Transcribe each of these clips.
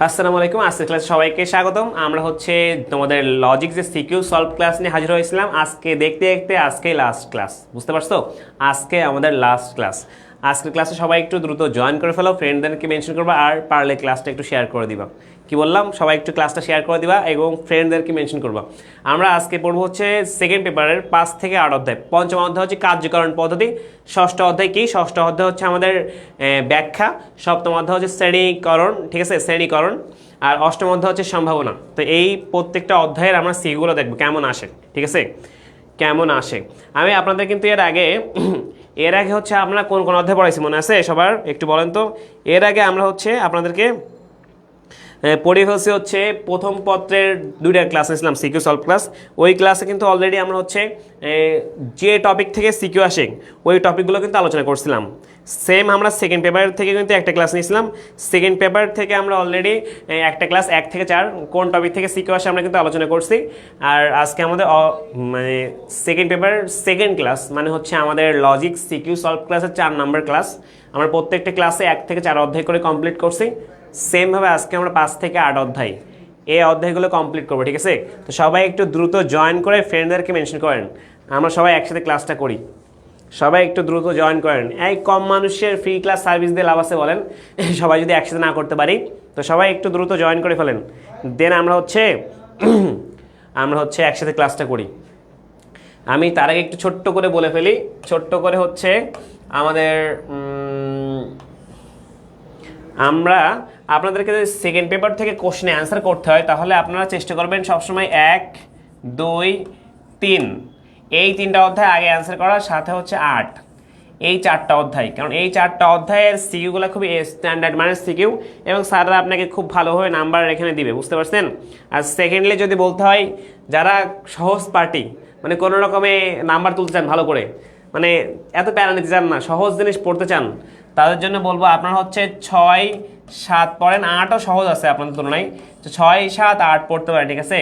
আসসালামু আলাইকুম। আজকের ক্লাসে সবাইকে স্বাগতম। আমরা হচ্ছে তোমাদের লজিক যে সিকিউ সলভ ক্লাস নিয়ে হাজির হয়েছিলাম। আজকে দেখতে দেখতে আজকেই লাস্ট ক্লাস, বুঝতে পারছো? আজকে আমাদের লাস্ট ক্লাস। আজকের ক্লাসে সবাই একটু দ্রুত জয়েন করে ফেলো, ফ্রেন্ডদেরকে মেনশন করবা, আর পারলে ক্লাসটা একটু শেয়ার করে দিবা। কি বললাম? সবাই একটু ক্লাসটা শেয়ার করে দিবা এবং ফ্রেন্ডদেরকে মেনশন করবা। আমরা আজকে পড়বো হচ্ছে সেকেন্ড পেপারের 5 থেকে 8 অধ্যায়। পঞ্চম অধ্যায় হচ্ছে কার্যকরণ পদ্ধতি। ষষ্ঠ অধ্যায় কি? ষষ্ঠ অধ্যায় হচ্ছে আমাদের ব্যাখ্যা। সপ্তম অধ্যায় হচ্ছে শ্রেণীকরণ, ঠিক আছে, শ্রেণীকরণ। আর অষ্টম অধ্যায় হচ্ছে সম্ভাবনা। তো এই প্রত্যেকটা অধ্যায়ের আমরা সিগুলো দেখবো কেমন আসে, ঠিক আছে, কেমন আসে। আমি আপনাদের কিন্তু এর আগে হচ্ছে আমরা কোন কোন অধ্যায় পড়াইছি মনে আছে সবার? একটু বলেন তো। এর আগে আমরা হচ্ছে আপনাদেরকে পড়ে ফেলছি হচ্ছে প্রথম পত্রের 2টা ক্লাস নিয়েছিলাম, সিকিউ সলভ ক্লাস। ওই ক্লাসে কিন্তু অলরেডি আমরা হচ্ছে যে টপিক থেকে সিকিউ আসে ওই টপিকগুলো কিন্তু আলোচনা করছিলাম। সেম আমরা সেকেন্ড পেপার থেকে কিন্তু একটা ক্লাস নিয়েছিলাম। সেকেন্ড পেপার থেকে আমরা অলরেডি একটা ক্লাস 1 থেকে 4 কোন টপিক থেকে সিকিউ আসে আমরা কিন্তু আলোচনা করছি। আর আজকে আমাদের মানে সেকেন্ড পেপার সেকেন্ড ক্লাস, মানে হচ্ছে আমাদের লজিক সিকিউ সলভ ক্লাসের 4 নম্বর ক্লাস। আমরা প্রত্যেকটা ক্লাসে 1 থেকে 4 অধ্যায় করে কমপ্লিট করছি। সেমভাবে আজকে আমরা 5 থেকে 8 অধ্যায়, এই অধ্যায়গুলো কমপ্লিট করবো, ঠিক আছে? তো সবাই একটু দ্রুত জয়েন করে ফ্রেন্ডদেরকে মেনশন করেন, আমরা সবাই একসাথে ক্লাসটা করি। সবাই একটু দ্রুত জয়েন করেন। এই কম মানুষের ফ্রি ক্লাস সার্ভিস দিয়ে লাভ আছে বলেন? সবাই যদি একসাথে না করতে পারি, তো সবাই একটু দ্রুত জয়েন করে ফেলেন, দেন আমরা হচ্ছে একসাথে ক্লাসটা করি। আমি তার আগে একটু ছোট্ট করে বলে ফেলি, ছোট্ট করে হচ্ছে আমাদের আমরা আপনাদেরকে যদি সেকেন্ড পেপার থেকে কোশ্চেনে অ্যান্সার করতে হয় তাহলে আপনারা চেষ্টা করবেন সবসময় 1, 2, 3 এই 3টা অধ্যায় আগে অ্যান্সার করার, সাথে হচ্ছে 8 এই 4টা অধ্যায়। কারণ এই 4টা অধ্যায়ের সিকিউগুলো খুবই স্ট্যান্ডার্ড মানের সিকিউ এবং স্যাররা আপনাকে খুব ভালোভাবে নাম্বার এখানে দিবে, বুঝতে পারছেন? আর সেকেন্ডলি যদি বলতে হয়, যারা সহজ পার্টি, মানে কোনো রকমে নাম্বার তুলতে চান ভালো করে, মানে এত প্যারা নিতে চান না, সহজ জিনিস পড়তে চান, তাদের জন্য বলবো আপনারা হচ্ছে 6, 7 পড়েন। 8ও সহজ আছে আপনাদের তুলনায়, তো 6, 7, 8 পড়তে পারেন, ঠিক আছে?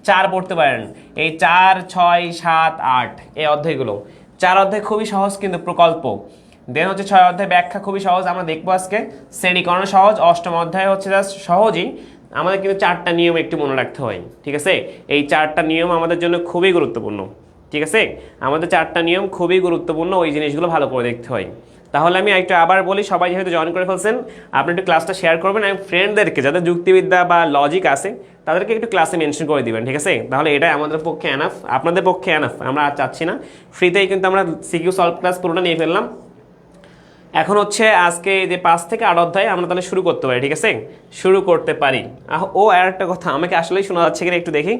4 পড়তে পারেন। এই 4, 6, 7, 8 এই অধ্যায়গুলো 4 অধ্যায় খুবই সহজ কিন্তু প্রকল্প। দেন হচ্ছে 6 অধ্যায় ব্যাখ্যা খুবই সহজ, আমরা দেখবো আজকে। শ্রেণীকরণ সহজ। অষ্টম অধ্যায় হচ্ছে জাস্ট সহজই, আমাদের কিন্তু 4টা নিয়ম একটু মনে রাখতে হয়, ঠিক আছে? এই 4টা নিয়ম আমাদের জন্য খুবই গুরুত্বপূর্ণ, ঠিক আছে? আমাদের 4টা নিয়ম খুবই গুরুত্বপূর্ণ, ওই জিনিসগুলো ভালো করে দেখতে হয়। তাহলে আমি একটু আবার বলি, সবাই যেহেতু জয়েন করে ফেলছেন, আপনি একটু ক্লাসটা শেয়ার করবেন এবং ফ্রেন্ডদেরকে, যাদের যুক্তিবিদ্যা বা লজিক আছে তাদেরকে একটু ক্লাসে মেনশন করে দিবেন, ঠিক আছে? তাহলে এটাই আমাদের পক্ষে এনাফ, আপনাদের পক্ষে এনাফ। আমরা আর চাচ্ছি না, ফ্রিতেই কিন্তু আমরা সিকিউ সলভ ক্লাস পুরোটা নিয়ে ফেললাম। এখন হচ্ছে আজকে যে 5 থেকে 8 অধ্যায় আমরা তাহলে শুরু করতে পারি, ঠিক আছে? শুরু করতে পারি। ও আর একটা কথা, আমাকে আসলেই শোনা যাচ্ছে কিনা একটু দেখি।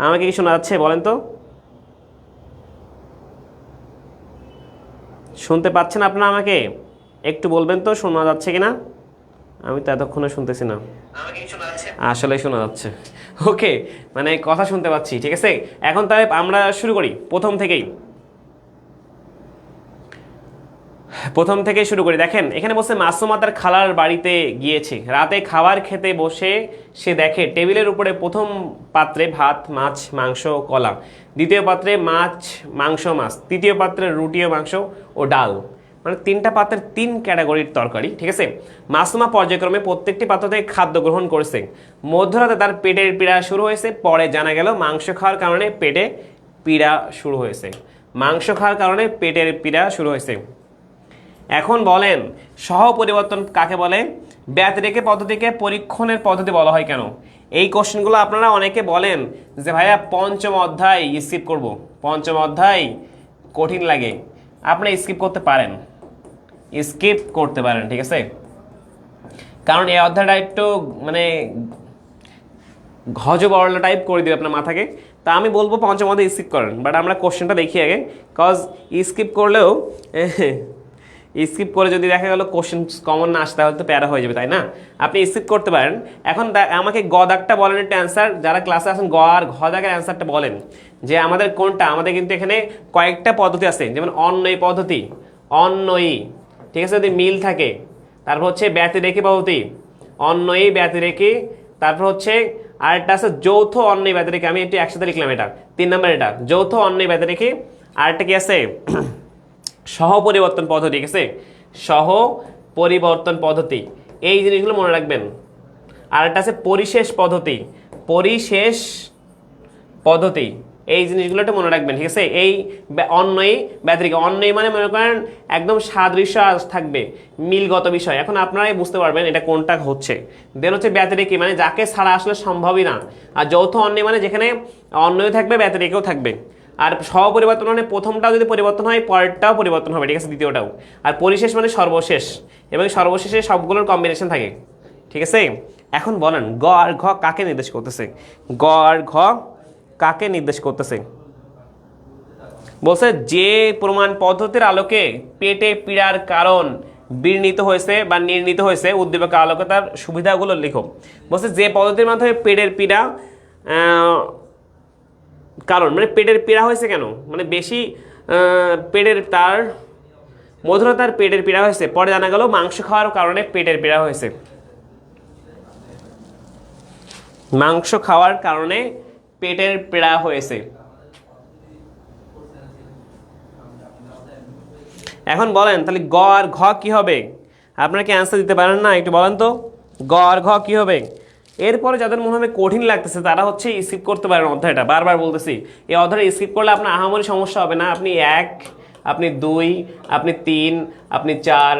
আমাকে কি শোনা যাচ্ছে বলেন তো? শুনতে পাচ্ছেন আপনারা আমাকে? একটু বলবেন তো শোনা যাচ্ছে কিনা। আমি তো এতক্ষণে শুনতেছি না। আসলে শোনা যাচ্ছে। ওকে, মানে কথা শুনতে পাচ্ছি, ঠিক আছে? এখন তাহলে আমরা শুরু করি প্রথম থেকেই শুরু করি। দেখেন এখানে বসে মাসুমা তার খালার বাড়িতে গিয়েছে। রাতে খাবার খেতে বসে সে দেখে টেবিলের উপরে প্রথম পাত্রে ভাত, মাছ, মাংস, কলা, দ্বিতীয় পাত্রে মাছ, মাংস, মাছ, তৃতীয় পাত্রে রুটি ও মাংস ও ডাল। মানে 3টা পাত্রের 3 ক্যাটাগরির তরকারি, ঠিক আছে? মাসুমা পর্যায়ক্রমে প্রত্যেকটি পাত্র থেকে খাদ্য গ্রহণ করেছে। মধ্যরাতে তার পেটের পীড়া শুরু হয়েছে। পরে জানা গেল মাংস খাওয়ার কারণে পেটে পীড়া শুরু হয়েছে। মাংস খাওয়ার কারণে পেটের পীড়া শুরু হয়েছে। এখন বলেন সহ পরিবর্তন কাকে বলে? ব্যতিরেকে পদ্ধতিকে পরীক্ষণের পদ্ধতি বলা হয় কেন? এই কোশ্চেনগুলো আপনারা অনেকে বলেন যে ভাইয়া পঞ্চম অধ্যায় স্কিপ করব, পঞ্চম অধ্যায় কঠিন লাগে। আপনি স্কিপ করতে পারেন, ঠিক আছে? কারণ এই অধ্যায়টা একটু মানে গজবরলা টাইপ করে দিবে আপনার মাথাকে। তা আমি বলবো পঞ্চম অধ্যায় স্কিপ করেন, বাট আমরা কোশ্চেনটা দেখি আগে। কজ স্কিপ করলেও স্কিপ করে যদি দেখা গেল কোশ্চেন কমন না আসে তাহলে তো প্যারা হয়ে যাবে, তাই না? আপনি স্কিপ করতে পারেন। এখন আমাকে গ দাগটা বলেন একটা অ্যান্সার, যারা ক্লাসে আছেন গ আর ঘ দাগের অ্যান্সারটা বলেন যে আমাদের কোনটা। আমাদের কিন্তু এখানে কয়েকটা পদ্ধতি আছে, যেমন অন্যয়ী পদ্ধতি, অন্যয়ী, ঠিক আছে? যদি মিল থাকে, তারপর হচ্ছে ব্যতিরেকি পদ্ধতি, অন্যয়ী ব্যতিরেকি, তারপর হচ্ছে আরেকটা আছে যৌথ অন্যয়ী ব্যতিরেকি। আমি একটু একসাথে লিখলাম, এটা 3 নম্বর, এটা যৌথ অন্যয়ী ব্যতিরেকি। আরেকটা কি আছে? সহ পরিবর্তন পদ্ধতি, ঠিক আছে? সহ পরিবর্তন পদ্ধতি। এই জিনিসগুলো মনে রাখবেন। আর একটা আছে পরিশেষ পদ্ধতি, পরিশেষ পদ্ধতি। এই জিনিসগুলো একটু মনে রাখবেন, ঠিক আছে। এই অন্যই ব্যতিরেকে, অন্যই মানে মনে করেন একদম সাদৃশ্য থাকবে, মিলগত বিষয়। এখন আপনারাই বুঝতে পারবেন এটা কোনটা হচ্ছে। দেন হচ্ছে ব্যতিরেকে, মানে যাকে ছাড়া আসলে সম্ভবই না। আর যৌথ অন্যই মানে যেখানে অন্যই থাকবে ব্যতিরেকেও থাকবে। আর সহপরিবর্তন মানে প্রথমটাও যদি পরিবর্তন হয় পরেরটাও পরিবর্তন হবে, ঠিক আছে, দ্বিতীয়টাও। আর পরিশেষ মানে সর্বশেষ, এবং সর্বশেষে সবগুলোর কম্বিনেশন থাকে, ঠিক আছে। এখন বলেন গ আর ঘ কাকে নির্দেশ করতেছে? গ আর ঘ কাকে নির্দেশ করতেছে? বলছে যে প্রমাণ পদ্ধতির আলোকে পেটে পীড়ার কারণ বির্ণিত হয়েছে বা নির্ণীত হয়েছে, উদ্দীপক আলোকে তার সুবিধাগুলো লিখো। বলছে যে পদ্ধতির মাধ্যমে পেটের পীড়া কারণ, মানে পেটের পীড়া হয়েছে কেন, মানে বেশি পেটের তার মধুরতার পেটের পীড়া হয়েছে, পরে জানা গেল মাংস খাওয়ার কারণে পেটের পীড়া হয়েছে। মাংস খাওয়ার কারণে পেটের পীড়া হয়েছে। এখন বলেন তাহলে গ আর ঘ কি হবে? আপনারা কি অ্যান্সার দিতে পারেন না? একটু বলেন তো গ আর ঘ কি হবে? এরপরে যাদের মনে হবে কঠিন লাগতেছে তারা হচ্ছে স্কিপ করতে পারেন অধ্যায়টা। বারবার বলতেছি এই অধ্যায়টা স্কিপ করলে আপনার আহামরি সমস্যা হবে না। আপনি 1, আপনি 2, আপনি 3, আপনি 4,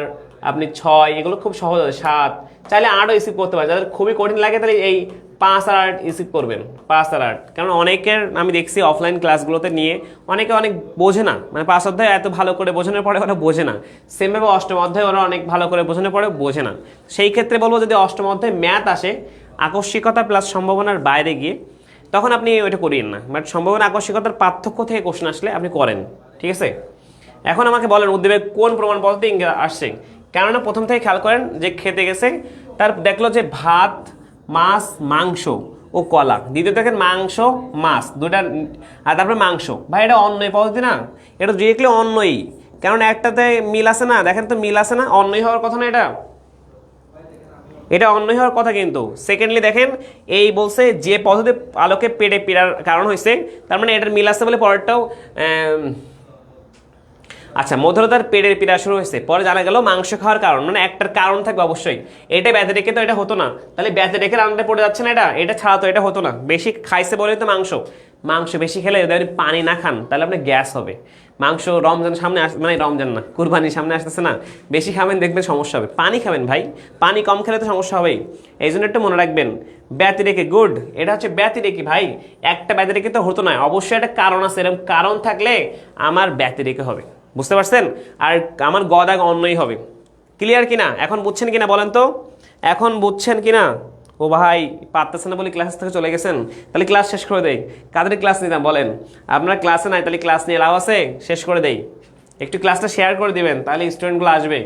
আপনি 6, এগুলো খুব সহজ হয়। 7, চাইলে 8ও স্কিপ করতে পারেন। যাদের খুবই কঠিন লাগে তাহলে এই 5 আর 8 স্কিপ করবেন, 5 আর 8। কারণ অনেকের আমি দেখছি অফলাইন ক্লাসগুলোতে নিয়ে অনেকে অনেক বোঝে না, মানে 5 অধ্যায় এত ভালো করে বোঝানোর পরে ওরা বোঝে না। সেমভাবে অষ্টম অধ্যায় ওরা অনেক ভালো করে বোঝানোর পরে বোঝে না। সেই ক্ষেত্রে বলবো যদি অষ্টম অধ্যায় ম্যাথ আসে আকস্মিকতা প্লাস সম্ভাবনার বাইরে গিয়ে, তখন আপনি ওইটা করিয়েন না। বাট সম্ভাবনা আকস্মিকতার পার্থক্য থেকে কোশ্চেন আসলে আপনি করেন, ঠিক আছে। এখন আমাকে বলেন উদ্দীপক কোন প্রমাণ পদ্ধতি আসছে? কেননা প্রথম থেকে খেয়াল করেন যে খেতে গেছে, তার দেখলো যে ভাত, মাছ, মাংস ও কলা। দ্বিতীয় দেখেন মাংস, মাছ দুটা, আর তারপরে মাংস। ভাই এটা অন্যই পদ্ধতি না? এটা ডিরেক্টলি অন্যই, কারণ একটাতে মিল আছে না, দেখেন তো মিল আছে না, অন্যই হওয়ার কথা না এটা, এটা অন্যই হওয়ার কথা। কিন্তু সেকেন্ডলি দেখেন এই বলছে যে পদ্ধতি আলোকে পেটে পীড়ার কারণ হয়েছে, তার মানে এটার মিল আছে বলে পরেরটাও। আচ্ছা, মধুরতার পেটের পীড়া শুরু হয়েছে, পরে জানা গেল মাংস খাওয়ার কারণ, মানে একটার কারণ থাকবে অবশ্যই। এটা ব্যাধি রেখে তো এটা হতো না, তাহলে ব্যাধি রেখে রান্নাটা পড়ে যাচ্ছে না, এটা ছাড়া তো এটা হতো না। বেশি খাইছে বলে তো মাংস বেশি খেলে যদি আপনি পানি না খান তাহলে আপনার গ্যাস হবে। মাংস রমজান সামনে মানে রমজান না, কুরবানির সামনে আসতেছে না, বেশি খাবেন দেখবেন সমস্যা হবে। পানি খাবেন ভাই, পানি কম খেলে তো সমস্যা হবেই। এই জন্য একটু মনে রাখবেন ব্যতি রেখে, গুড, এটা হচ্ছে ব্যতি রেখে ভাই। একটা ব্যতি রেখে তো হতো না, অবশ্যই একটা কারণ আছে, এরকম কারণ থাকলে আমার ব্যতি রেখে হবে, বুঝতে পারছেন। আর আমার গদাগ অন্যই হবে। ক্লিয়ার কিনা? এখন বুঝছেন কিনা বলেন তো, এখন বুঝছেন কিনা? ও ভাই পারতেছেন না বলে ক্লাস থেকে চলে গেছেন, তাহলে ক্লাস শেষ করে দেই। কাদের ক্লাস নিতাম বলেন? আপনারা ক্লাসে নাই, তাহলে ক্লাস নিয়ে লাভ আছে? শেষ করে দেই। একটু ক্লাসটা শেয়ার করে দিবেন, তাহলে স্টুডেন্টগুলো আসবে।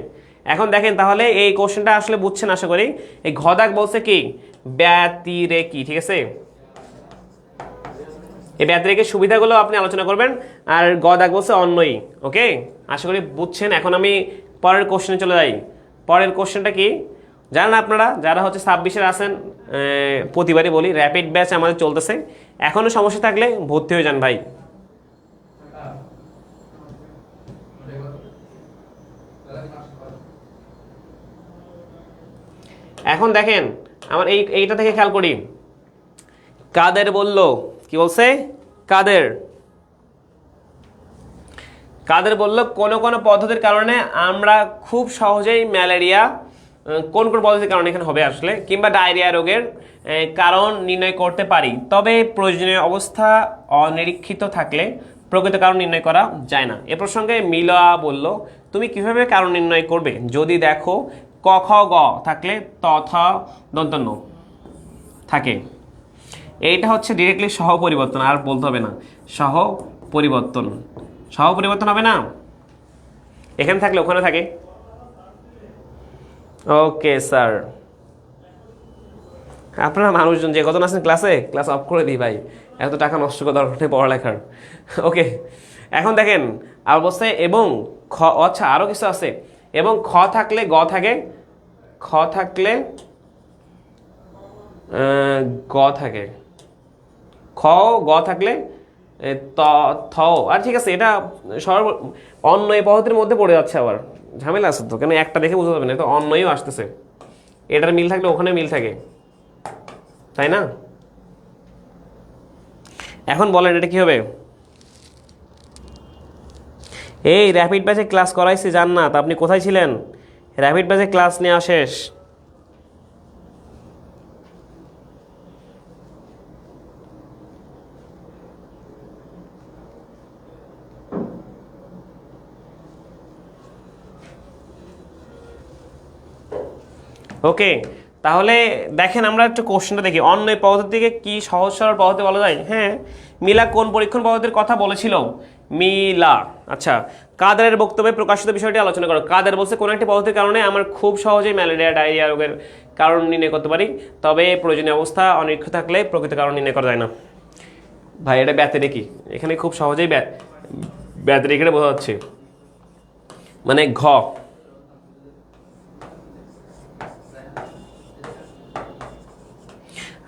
এখন দেখেন তাহলে এই কোশ্চেনটা আসলে বুঝছেন আশা করি। এই ঘদাগ বলছে কি ব্যতিরেকি, ঠিক আছে। এই ব্যতিরেকের সুবিধাগুলো আপনি আলোচনা করবেন, আর গদাগ বলছে অন্যই। ওকে, আশা করি বুঝছেন। এখন আমি পরের কোশ্চেনে চলে যাই। পরের কোশ্চেনটা কি জানেন আপনারা? যারা হচ্ছে 26-এর আছেন, প্রতিবারই বলি র্যাপিড ব্যাচ আমাদের চলতেছে, এখনও সমস্যা থাকলে ভর্তি হয়ে যান ভাই। এখন দেখেন আমার এইটা থেকে খেয়াল করি। কাদের বলল, কি বলছে? কাদের বলল কোন কোন পদ্ধতির কারণে আমরা খুব সহজেই ম্যালেরিয়া, কোন কোন পদ্ধতির কারণে এখানে হবে আসলে, কিংবা ডায়রিয়া রোগের কারণ নির্ণয় করতে পারি, তবে প্রয়োজনীয় অবস্থা অনিরীক্ষিত থাকলে প্রকৃত কারণ নির্ণয় করা যায় না। এ প্রসঙ্গে মিলা বলল তুমি কিভাবে কারণ নির্ণয় করবে যদি দেখো ক খ গ থাকলে ত থ দন্ত ন থাকে। এইটা হচ্ছে ডিরেক্টলি সহ পরিবর্তন, আর বলতে হবে না। সহ পরিবর্তন হবে না, এখানে থাকলে ওখানে থাকে। ওকে স্যার, আপনারা মানুষজন যে কজন আছেন ক্লাস অফ করে দিই ভাই, এত টাকা নষ্ট করা দরকার নেই পড়ালেখার। ওকে, এখন দেখেন আর বলছে এবং খ, আচ্ছা আরও কিছু আছে। এবং খ থাকলে গ থাকে, খ থাকলে গ থাকে, খ গ থাকলে ত থ। আর ঠিক আছে, এটা অন্য এই পদ্ধতির মধ্যে পড়ে যাচ্ছে, আবার ঝামেলা আছে তো, কেন একটা দেখে বুঝতে পারবেন না, তো অন্যই আসতেছে। এটার মিল থাকলে ওখানে মিল থাকে। তাই না? এখন বলেন এটা কি হবে? এই র্যাপিড ব্যাচে ক্লাস করাইছি জান্নাত, আপনি কোথায় ছিলেন? র্যাপিড ব্যাচে ক্লাস নেওয়া শেষ। ওকে, তাহলে দেখেন আমরা একটু কোশ্চেনটা দেখি। অন্য পদ্ধতিকে কি সহজ সরল পদ্ধতি বলা যায়? হ্যাঁ, মিলা কোন পরীক্ষণ পদ্ধতির কথা বলেছিল? মিলা। আচ্ছা, কাদেরের বক্তব্যে প্রকাশিত বিষয়টি আলোচনা করো। কাদের বলছে কোন একটি পদ্ধতির কারণে আমরা খুব সহজেই ম্যালেরিয়া ডায়রিয়া রোগের কারণ নির্ণয় করতে পারি, তবে প্রয়োজনীয় অবস্থা অনিরীক্ষ থাকলে প্রকৃত কারণ নির্ণয় করা যায় না। ভাই এটা ব্যতিরেকি, এখানে খুব সহজেই ব্যতিরেকিটা বোঝা যাচ্ছে। মানে ঘ।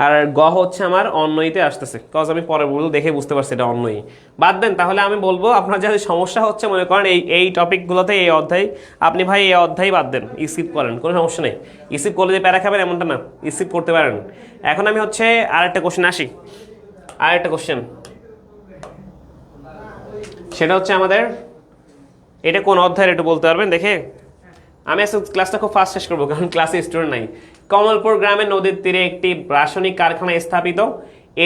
আর গ হচ্ছে আমার অন্যইতে আসতেছে, কজ আমি পরে বলবো দেখে বুঝতে পারছি এটা অন্যই। বাদ দেন, তাহলে আমি বলবো আপনার যাদের সমস্যা হচ্ছে মনে করেন এই টপিকগুলোতে এই অধ্যায়, আপনি ভাই এই অধ্যায় বাদ দেন, স্কিপ করেন, কোনো সমস্যা নেই। স্কিপ করলে যে প্যারা খাবেন এমনটা না, স্কিপ করতে পারেন। এখন আমি হচ্ছে আরেকটা কোশ্চেন আসি। আরেকটা কোশ্চেন, সেটা হচ্ছে আমাদের এটা কোন অধ্যায়ের একটু বলতে পারবেন দেখে? আমি আজকে ক্লাসটা খুব ফাস্ট শেষ করবো কারণ ক্লাসে স্টুডেন্ট নাই। কমলপুর গ্রামের নদীর তীরে একটি রাসায়নিক কারখানা স্থাপিত,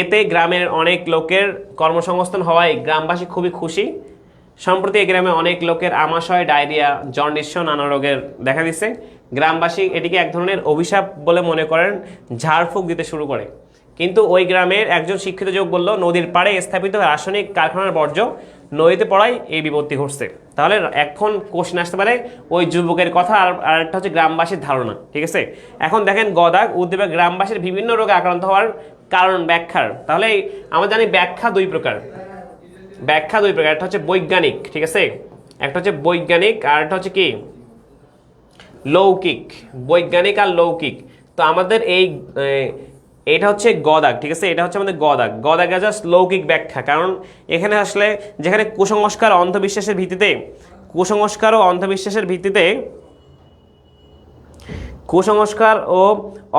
এতে গ্রামের অনেক লোকের কর্মসংস্থান হওয়ায় গ্রামবাসী খুবই খুশি। সম্প্রতি এই গ্রামে অনেক লোকের আমাশয়, ডায়রিয়া, জন্ডিস নানা রোগের দেখা দিচ্ছে। গ্রামবাসী এটিকে এক ধরনের অভিশাপ বলে মনে করেন, ঝাড়ফুঁক দিতে শুরু করে। কিন্তু ওই গ্রামের একজন শিক্ষিত যুবক বলল, নদীর পাড়ে স্থাপিত রাসায়নিক কারখানার বর্জ্য নদীতে পড়ায় এই বিপত্তি ঘটছে। তাহলে এখন কোশ্চেন আসতে পারে ওই যুবকের কথা, আর একটা হচ্ছে গ্রামবাসীর ধারণা। ঠিক আছে, এখন দেখেন গদাগ উদ্দীপক গ্রামবাসীর বিভিন্ন রোগে আক্রান্ত হওয়ার কারণ ব্যাখ্যার। তাহলে আমরা জানি ব্যাখ্যা দুই প্রকার, ব্যাখ্যা দুই প্রকার, একটা হচ্ছে বৈজ্ঞানিক, ঠিক আছে, একটা হচ্ছে বৈজ্ঞানিক আর একটা হচ্ছে কি লৌকিক। বৈজ্ঞানিক আর লৌকিক। তো আমাদের এটা হচ্ছে গদাগ, ঠিক আছে, এটা হচ্ছে আমাদের গদাগ। গদাগা জাস্ট লৌকিক ব্যাখ্যা, কারণ এখানে আসলে যেখানে কুসংস্কার অন্ধবিশ্বাসের ভিত্তিতে, কুসংস্কার ও অন্ধবিশ্বাসের ভিত্তিতে, কুসংস্কার ও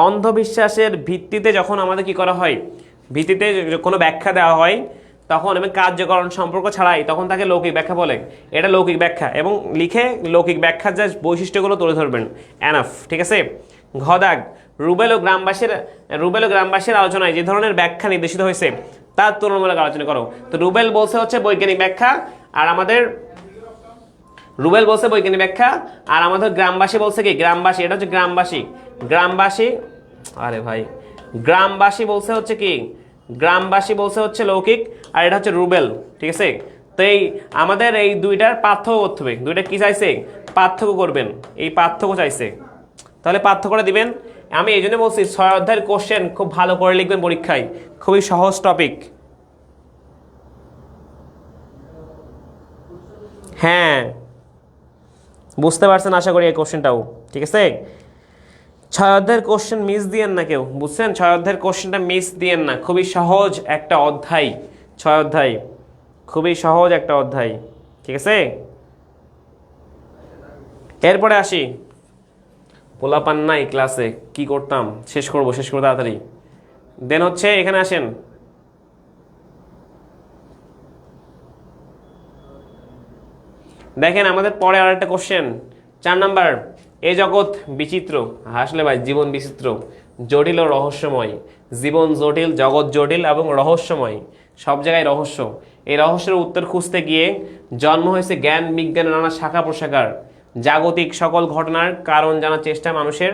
অন্ধবিশ্বাসের ভিত্তিতে যখন আমাদের কি করা হয়, ভিত্তিতে কোনো ব্যাখ্যা দেওয়া হয়, তখন এবং কার্যকরণ সম্পর্ক ছাড়াই তখন তাকে লৌকিক ব্যাখ্যা বলে। এটা লৌকিক ব্যাখ্যা, এবং লিখে লৌকিক ব্যাখ্যার যে বৈশিষ্ট্যগুলো তুলে ধরবেন, এনাফ। ঠিক আছে, ঘদাগ রুবেল ও গ্রামবাসীর আলোচনায় যে ধরনের ব্যাখ্যা নির্দেশিত হয়েছে তার তুলনামূলক আলোচনা করো। তো রুবেল বলছে হচ্ছে বৈজ্ঞানিক ব্যাখ্যা, আর আমাদের রুবেল বলছে বৈজ্ঞানিক ব্যাখ্যা, আর আমাদের গ্রামবাসী বলছে কি, গ্রামবাসী, এটা হচ্ছে গ্রামবাসী, আরে ভাই গ্রামবাসী বলছে হচ্ছে কি, গ্রামবাসী বলছে হচ্ছে লৌকিক, আর এটা হচ্ছে রুবেল। ঠিক আছে, তো এই আমাদের এই দুইটার পার্থক্য করতে হবে। দুইটা কি চাইছে? পার্থক্য করবেন, এই পার্থক্য চাইছে। তাহলে পার্থক্যটা দিবেন। আমি এই জন্য বলছি 6 অধ্যায়ের কোশ্চেন খুব ভালো করে লিখবেন পরীক্ষায়, খুবই সহজ টপিক। হ্যাঁ, বুঝতে পারছেন আশা করি এই কোশ্চেনটাও। ঠিক আছে, 6 অধ্যায়ের কোশ্চেন মিস দিয়েন না কেউ, বুঝছেন? 6 অধ্যায়ের কোশ্চেনটা মিস দিয়েন না, খুবই সহজ একটা অধ্যায়। 6 অধ্যায় খুবই সহজ একটা অধ্যায়। ঠিক আছে, এরপরে আসি। পোলাপান নাই ক্লাসে, কি করতাম? শেষ করবো তাড়াতাড়ি। দেন হচ্ছে এখানে আসেন, দেখেন আমাদের পরে আর একটা কোশ্চেন 4 নাম্বার। এ জগৎ বিচিত্র, আসলে ভাই জীবন বিচিত্র, জটিল ও রহস্যময়। জীবন জটিল, জগৎ জটিল এবং রহস্যময়, সব জায়গায় রহস্য। এই রহস্যের উত্তর খুঁজতে গিয়ে জন্ম হয়েছে জ্ঞান বিজ্ঞানের নানা শাখা প্রশাখার। জাগতিক সকল ঘটনার কারণ জানার চেষ্টা মানুষের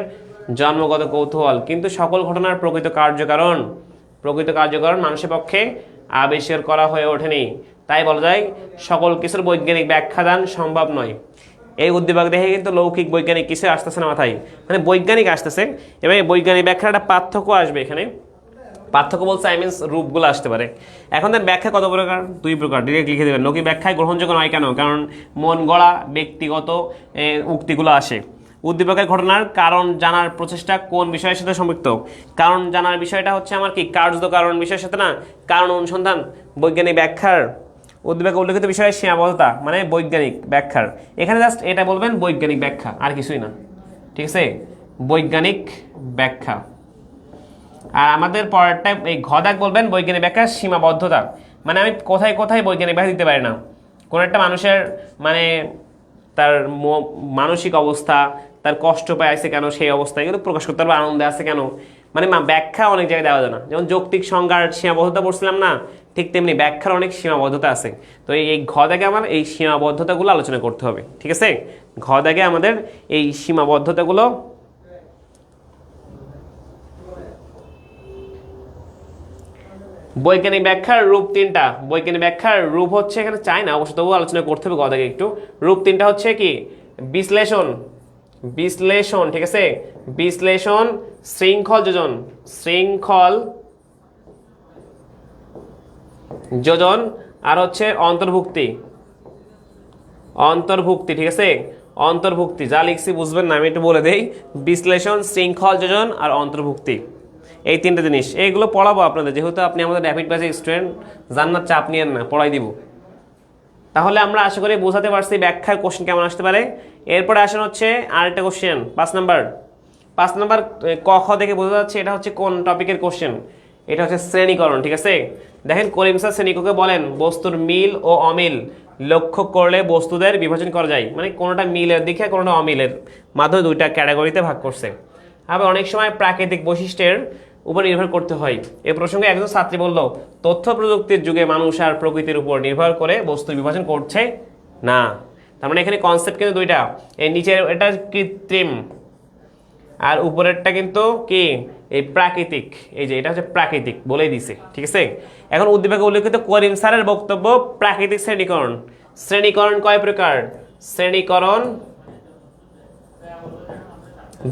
জন্মগত কৌতূহল, কিন্তু সকল ঘটনার প্রকৃত কার্যকারণ মানুষের পক্ষে আবিষ্কার করা হয়ে ওঠেনি। তাই বলা যায় সকল কিছুর বৈজ্ঞানিক ব্যাখ্যাদান সম্ভব নয়। এই উদ্দীপক দেখে কিন্তু লৌকিক বৈজ্ঞানিক কিছু আসতেছে না মাথায়, মানে বৈজ্ঞানিক আসতেছে, এবং এই বৈজ্ঞানিক ব্যাখ্যার একটা পার্থক্য আসবে এখানে। পার্থক্য বলছে আই মিনস রূপগুলো আসতে পারে। এখন তার ব্যাখ্যা কত প্রকার? 2 প্রকার, ডিরেক্ট লিখে দেবেন। লৌকিক ব্যাখ্যায় গ্রহণযোগ্য নয় কেন? কারণ মন গড়া ব্যক্তিগত উক্তিগুলো আসে। উদ্দীপকের ঘটনার কারণ জানার প্রচেষ্টা কোন বিষয়ের সাথে সম্পৃক্ত? কারণ জানার বিষয়টা হচ্ছে আমার কি কার্য বিষয়ের সাথে না, কারণ অনুসন্ধান। বৈজ্ঞানিক ব্যাখ্যার উদ্দীপকে উল্লেখিত বিষয়ের সীমাবদ্ধতা, মানে বৈজ্ঞানিক ব্যাখ্যার। এখানে জাস্ট এটা বলবেন বৈজ্ঞানিক ব্যাখ্যা, আর কিছুই না। ঠিক আছে, বৈজ্ঞানিক ব্যাখ্যা। আর আমাদের পরেরটা এই ঘদাক বলবেন বৈজ্ঞানিক ব্যাখ্যার সীমাবদ্ধতা, মানে আমি কোথায় কোথায় বৈজ্ঞানিক ব্যাখ্যা দিতে পারি না। কোন একটা মানুষের মানে তার মানসিক অবস্থা, তার কষ্ট পায় আছে কেন, সেই অবস্থা এগুলো প্রকাশ করতে পারবে, আনন্দে আছে কেন, মানে ব্যাখ্যা অনেক জায়গায় দেওয়া যায় না। যেমন যৌক্তিক সংজ্ঞার সীমাবদ্ধতা পড়ছিলাম না, ঠিক তেমনি ব্যাখ্যার অনেক সীমাবদ্ধতা আছে। তো এই ঘ দাগে আমার এই সীমাবদ্ধতাগুলো আলোচনা করতে হবে, ঠিক আছে। ঘ দাগে আমাদের এই সীমাবদ্ধতাগুলো বৈজ্ঞানিক ব্যাখ্যার রূপ তিনটা। বৈজ্ঞানিক ব্যাখ্যার রূপ হচ্ছে, এখানে চাই না অবশ্য, তবুও আলোচনা করতে হবে গদাকে একটু। রূপ তিনটা হচ্ছে কি, বিশ্লেষণ, বিশ্লেষণ, ঠিক আছে, বিশ্লেষণ, শৃঙ্খল যোজন, শৃঙ্খল যোজন, আর হচ্ছে অন্তর্ভুক্তি, অন্তর্ভুক্তি, ঠিক আছে, অন্তর্ভুক্তি। যা লিখছি বুঝবেন না, আমি একটু বলে দেই। বিশ্লেষণ, শৃঙ্খল যোজন আর অন্তর্ভুক্তি, এই তিনটা জিনিস, এইগুলো পড়াবো আপনাদের, যেহেতু আপনি আমাদের র্যাপিড ব্যাচের স্টুডেন্ট, জান্নাত চাপ নিয়েন না, পড়াই দিব। তাহলে আমরা আশা করি বোঝাতে পারছি ব্যাখ্যার কোশ্চেন কেমন আসতে পারে। এরপরে আসেন হচ্ছে আরেকটা কোশ্চেন, 5 নাম্বার। 5 নাম্বার ক খ দেখে বোঝা যাচ্ছে এটা হচ্ছে কোন টপিকের কোশ্চেন। এটা হচ্ছে শ্রেণীকরণ, ঠিক আছে। দেখেন করিম স্যার শ্রেণীককে বলেন বস্তুর মিল ও অমিল লক্ষ্য করলে বস্তুদের বিভাজন করা যায়, মানে কোনোটা মিলের দিকে কোনোটা অমিলের মাধ্যমে দুইটা ক্যাটাগরিতে ভাগ করছে। আবার অনেক সময় প্রাকৃতিক বৈশিষ্ট্যের উপর নির্ভর করতে হয়। এ প্রসঙ্গে একজন ছাত্রী বলল, তথ্য প্রযুক্তির যুগে মানুষ আর প্রকৃতির উপর নির্ভর করে বস্তু বিভাজন করছে না। তার মানে এখানে কনসেপ্ট কিন্তু দুইটা, এই নিচের এটা কৃত্রিম আর উপরেরটা কিন্তু কি এই প্রাকৃতিক। এই যে এটা হচ্ছে প্রাকৃতিক বলেই দিছে, ঠিক আছে। এখন উদ্দীপকে উল্লেখিত করিম স্যারের বক্তব্য প্রাকৃতিক শ্রেণীকরণ। শ্রেণীকরণ কয় প্রকার? শ্রেণীকরণ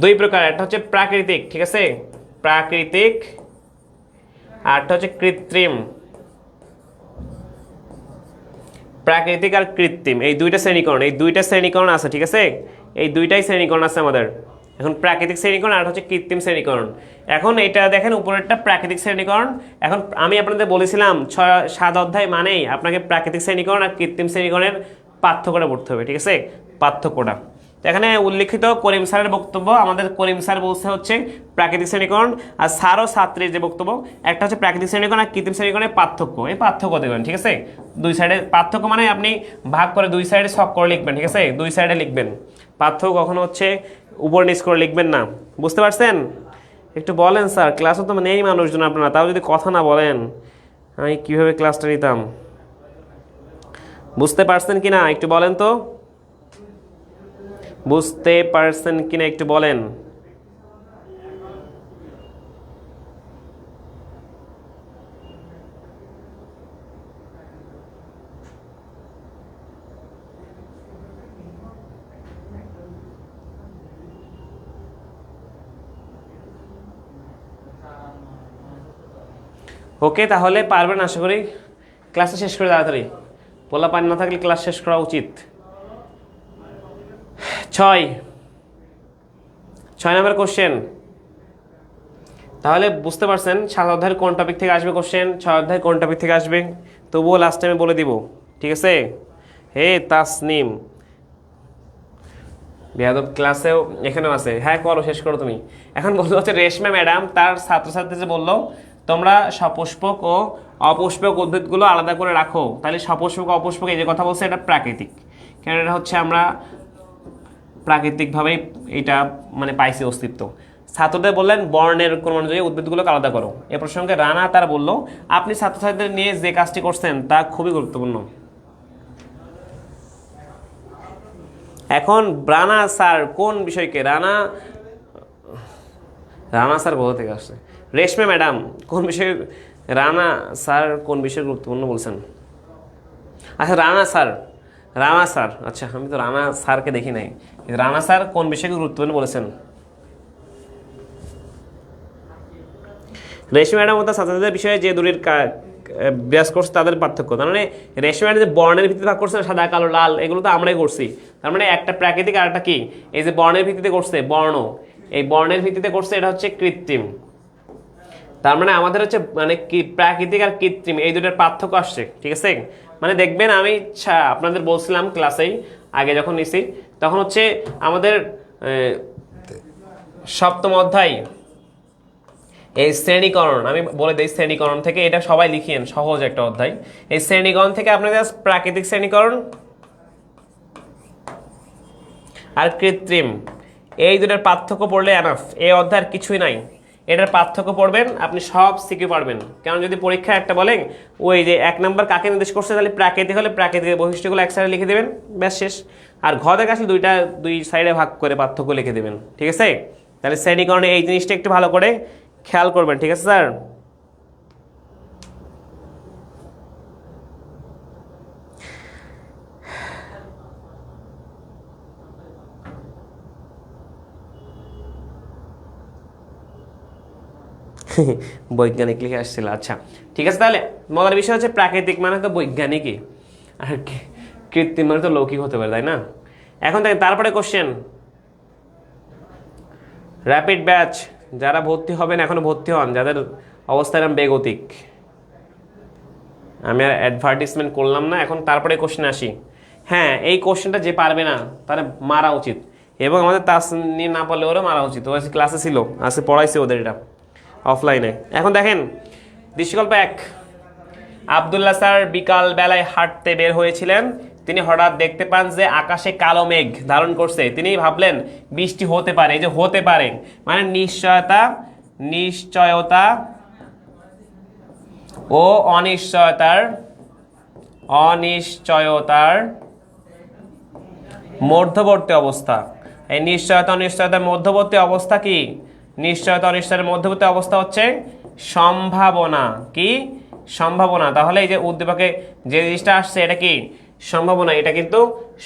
দুই প্রকার, একটা হচ্ছে প্রাকৃতিক, ঠিক আছে, প্রাকৃতিক, আরটা হচ্ছে কৃত্রিম। প্রাকৃতিক আর কৃত্রিম এই দুইটা শ্রেণীকরণ, এই দুইটা শ্রেণীকরণ আছে, ঠিক আছে, এই দুইটাই শ্রেণীকরণ আছে আমাদের। এখন প্রাকৃতিক শ্রেণীকরণ আর হচ্ছে কৃত্রিম শ্রেণীকরণ। এখন এটা দেখেন উপরেরটা প্রাকৃতিক শ্রেণীকরণ। এখন আমি আপনাদের বলেছিলাম 7 অধ্যায় মানেই আপনাকে প্রাকৃতিক শ্রেণীকরণ আর কৃত্রিম শ্রেণীকরণের পার্থক্যটা পড়তে হবে, ঠিক আছে, পার্থক্যটা। এখানে উল্লেখিত করিম স্যারের বক্তব্য, আমাদের করিম স্যার বলছে হচ্ছে প্রাকৃতিক শ্রেণীকরণ, আর স্যার ও ছাত্রীর যে বক্তব্য একটা হচ্ছে প্রাকৃতিক শ্রেণীকরণ আর কৃত্রিম শ্রেণীকরণের পার্থক্য। এই পার্থক্য দেখবেন, ঠিক আছে, দুই সাইডে পার্থক্য, মানে আপনি ভাগ করে দুই সাইডে ছক করে লিখবেন, ঠিক আছে, দুই সাইডে লিখবেন। পার্থক্য কখনো হচ্ছে উপর নিচ করে লিখবেন না, বুঝতে পারছেন? একটু বলেন স্যার, ক্লাসও তো নেই মানুষজন আপনারা, তাও যদি কথা না বলেন আমি কিভাবে ক্লাসটা নিতাম? বুঝতে পারছেন কিনা একটু বলেন তো, বুঝতে পারছেন কিনা একটু বলেন। ওকে, তাহলে পারবেন আশা করি। ক্লাসটা শেষ করে তাড়াতাড়ি, পোলা পানি না থাকলে ক্লাস শেষ করা উচিত। 6 নম্বর কোশ্চেন। তাহলে বুঝতে পারছেন 7 অধ্যায়ের কোন টপিক থেকে আসবে কোশ্চেন, 6 অধ্যায়ের কোন টপিক থেকে আসবে, তবুও লাস্ট টাইমে বলে দিব, ঠিক আছে। হে তাসনিম, বেয়াদব ক্লাসেও এখানেও আছে, হ্যাঁ করো, শেষ করো তুমি। এখন বলতে হচ্ছে রেশমা ম্যাডাম তার ছাত্রছাত্রী যে বললো তোমরা সপুষ্পক ও অপুষ্পক উদ্ভিদগুলো আলাদা করে রাখো, তাহলে সপুষ্পক অপুষ্পক এই যে কথা বলছে এটা প্রাকৃতিক, কারণ এটা হচ্ছে আমরা প্রাকৃতিকভাবেই এটা মানে পাইছি অস্তিত্ব। ছাত্রদের বললেন বর্ণের ক্রম অনুযায়ী উদ্ভিদগুলোকে আলাদা করো। এ প্রসঙ্গে রানা তার বলল, আপনি ছাত্রছাত্রীদের নিয়ে যে কাজটি করছেন তা খুবই গুরুত্বপূর্ণ। এখন রানা স্যার কোন বিষয়কে, রানা স্যার কোথা থেকে আসছে? রেশমা ম্যাডাম কোন বিষয়ে, রানা স্যার কোন বিষয়ে গুরুত্বপূর্ণ বলছেন? আচ্ছা রানা স্যার, আচ্ছা আমি তো রানা স্যারকে দেখি নাই। রানা স্যার কোন বিষয়কে গুরুত্বপূর্ণ বলেছেন? রেশমা ম্যাডাম ও তার ছাত্রছাত্রীদের বিষয়ে যে দূরের ব্যাস করছে তাদের পার্থক্য, তার মানে রেশমা ম্যাডাম যে বর্ণের ভিত্তিতে ভাগ করছে সাদা কালো লাল, এগুলো তো আমরাই করছি। তার মানে একটা প্রাকৃতিক আর একটা কি, এই যে বর্ণের ভিত্তিতে করছে, বর্ণ এই বর্ণের ভিত্তিতে করছে, এটা হচ্ছে কৃত্রিম। তার মানে আমাদের হচ্ছে মানে কি প্রাকৃতিক আর কৃত্রিম এই দুটোর পার্থক্য আসছে, ঠিক আছে। মানে দেখবেন আমি আপনাদের বলছিলাম ক্লাসেই আগে যখন নিছি, তখন হচ্ছে আমাদের 7ম অধ্যায় এই শ্রেণীকরণ আমি বলে দিই, শ্রেণীকরণ থেকে এটা সবাই লিখিয়েন, সহজ একটা অধ্যায়। এই শ্রেণীকরণ থেকে আপনাদের প্রাকৃতিক শ্রেণীকরণ আর কৃত্রিম, এই দুটার পার্থক্য পড়লে এনাফ, এই অধ্যায়ের কিছুই নাই। এটার পার্থক্য পড়বেন, আপনি সব শিখে পারবেন। কারণ যদি পরীক্ষা একটা বলেন ওই যে 1 নম্বর কাকে নির্দেশ করছে, তাহলে প্রাকৃতিক হলে প্রাকৃতিক বৈশিষ্ট্যগুলো এক সাইডে লিখে দেবেন, ব্যাস শেষ। আর ঘ থেকে আসলে দুই সাইডে ভাগ করে পার্থক্য লিখে দেবেন, ঠিক আছে? তাহলে শ্রেণীকরণে এই জিনিসটা একটু ভালো করে খেয়াল করবেন, ঠিক আছে স্যার? বৈজ্ঞানিক লিখে আসছিল, আচ্ছা ঠিক আছে। তাহলে মজার বিষয় হচ্ছে প্রাকৃতিক মানে তো বৈজ্ঞানিকই, আর কৃত্রিম মানে তো লৌকিক হতে পারে, তাই না? এখন দেখেন তারপরে কোশ্চেন, র্যাপিড ব্যাচ যারা ভর্তি হবেন এখনো ভর্তি হন, যাদের অবস্থা এরকম বেগতিক, আমি আর অ্যাডভার্টিসমেন্ট করলাম না। এখন তারপরে কোশ্চেন আসি। হ্যাঁ, এই কোশ্চেনটা যে পারবে না তারা মারা উচিত, এবং আমাদের তাসনিম না পারলে ওরা মারা উচিত। ও আজকে ক্লাসে ছিল, আজকে পড়াইছে ওদের এটা অফলাইনে। এখন দেখেন দৃশ্যকল্প 1, আবদুল্লাহ স্যার বিকাল বেলায় হাঁটতে বের হয়েছিলেন। তিনি হঠাৎ দেখতে পান যে আকাশে কালো মেঘ ধারণ করছে। তিনি ভাবলেন বৃষ্টি হতে পারে। এই যে হতে পারে মানে নিশ্চয়তা ও অনিশ্চয়তার মধ্যবর্তী অবস্থা। এই নিশ্চয়তা অনিশ্চয়তার মধ্যবর্তী অবস্থা কি? নিশ্চয়তা অনিশ্চয়তার মধ্যবর্তী অবস্থা হচ্ছে সম্ভাবনা। কি? সম্ভাবনা। তাহলে এই যে উদ্দীপকে যে জিনিসটা আসছে এটা কি? সম্ভাবনা। এটা কিন্তু